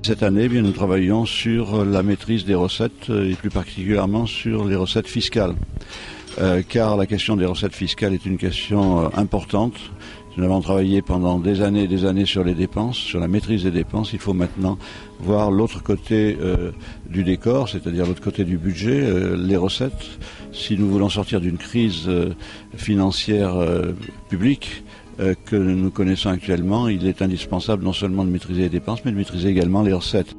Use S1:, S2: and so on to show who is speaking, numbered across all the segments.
S1: Cette année, bien, nous travaillons sur la maîtrise des recettes et plus particulièrement sur les recettes fiscales. Car la question des recettes fiscales est une question importante. Nous avons travaillé pendant des années sur les dépenses, sur la maîtrise des dépenses. Il faut maintenant voir l'autre côté du décor, c'est-à-dire l'autre côté du budget, les recettes. Si nous voulons sortir d'une crise financière publique que nous connaissons actuellement, il est indispensable non seulement de maîtriser les dépenses, mais de maîtriser également les recettes.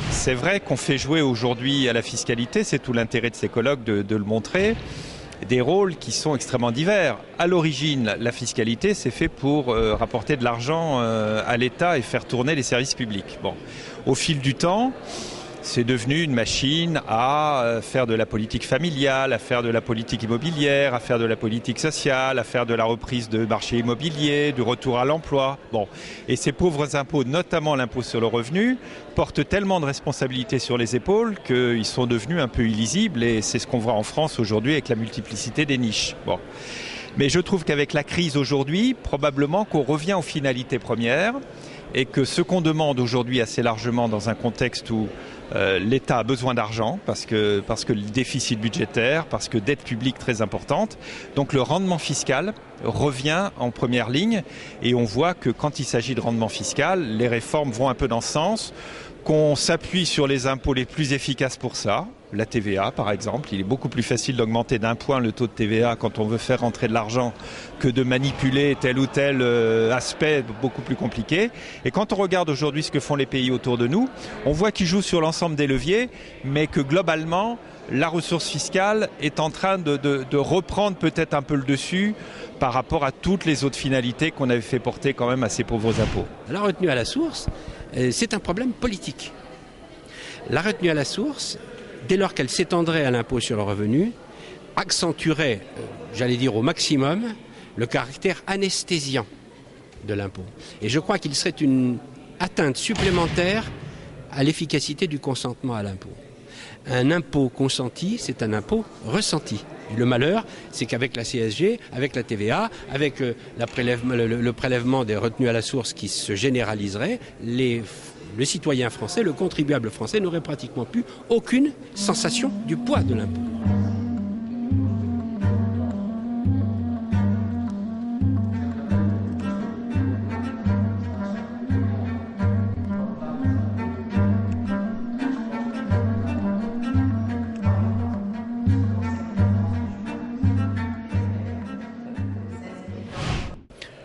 S2: C'est vrai qu'on fait jouer aujourd'hui à la fiscalité, c'est tout l'intérêt de ces colloques de le montrer, des rôles qui sont extrêmement divers. À l'origine, la fiscalité, c'est fait pour rapporter de l'argent à l'État et faire tourner les services publics. Bon. Au fil du temps, c'est devenu une machine à faire de la politique familiale, à faire de la politique immobilière, à faire de la politique sociale, à faire de la reprise de marché immobilier, du retour à l'emploi. Bon. Et ces pauvres impôts, notamment l'impôt sur le revenu, portent tellement de responsabilités sur les épaules qu'ils sont devenus un peu illisibles et c'est ce qu'on voit en France aujourd'hui avec la multiplicité des niches. Bon. Mais je trouve qu'avec la crise aujourd'hui, probablement qu'on revient aux finalités premières et que ce qu'on demande aujourd'hui assez largement dans un contexte où l'État a besoin d'argent parce que le déficit budgétaire, parce que dette publique très importante. Donc le rendement fiscal revient en première ligne et on voit que quand il s'agit de rendement fiscal, les réformes vont un peu dans ce sens, qu'on s'appuie sur les impôts les plus efficaces pour ça. La TVA, par exemple. Il est beaucoup plus facile d'augmenter d'un point le taux de TVA quand on veut faire rentrer de l'argent que de manipuler tel ou tel aspect beaucoup plus compliqué. Et quand on regarde aujourd'hui ce que font les pays autour de nous, on voit qu'ils jouent sur l'ensemble des leviers, mais que globalement, la ressource fiscale est en train de reprendre peut-être un peu le dessus par rapport à toutes les autres finalités qu'on avait fait porter quand même à ces pauvres impôts.
S3: La retenue à la source, c'est un problème politique. La retenue à la source, dès lors qu'elle s'étendrait à l'impôt sur le revenu, accentuerait, j'allais dire au maximum, le caractère anesthésiant de l'impôt. Et je crois qu'il serait une atteinte supplémentaire à l'efficacité du consentement à l'impôt. Un impôt consenti, c'est un impôt ressenti. Et le malheur, c'est qu'avec la CSG, avec la TVA, avec le prélèvement des retenues à la source qui se généraliserait, le citoyen français, le contribuable français n'aurait pratiquement plus aucune sensation du poids de l'impôt.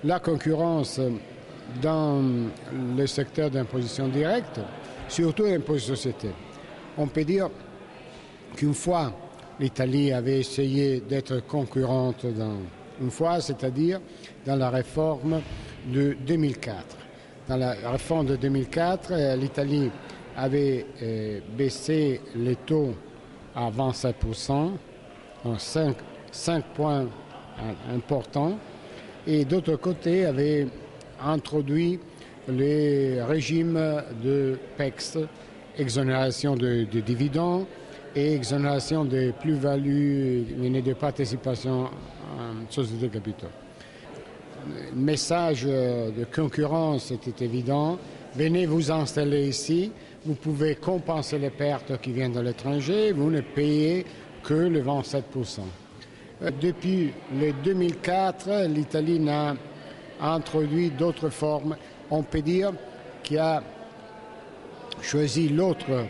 S4: La concurrence dans le secteur d'imposition directe, surtout l'impôt de société. On peut dire qu'une fois, l'Italie avait essayé d'être concurrente c'est-à-dire dans la réforme de 2004. Dans la réforme de 2004, l'Italie avait baissé les taux à 27%, 5 points importants, et d'autre côté avait introduit les régimes de PEX, exonération de dividendes et exonération des plus-values et de participation en société de capitaux. Le message de concurrence était évident. Venez vous installer ici, vous pouvez compenser les pertes qui viennent de l'étranger, vous ne payez que le 27%. Depuis le 2004, l'Italie n'a introduit d'autres formes. On peut dire qu'il a choisi l'autre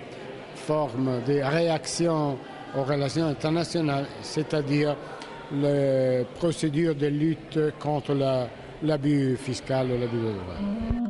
S4: forme de réaction aux relations internationales, c'est-à-dire la procédure de lutte contre l'abus fiscal ou l'abus de droit.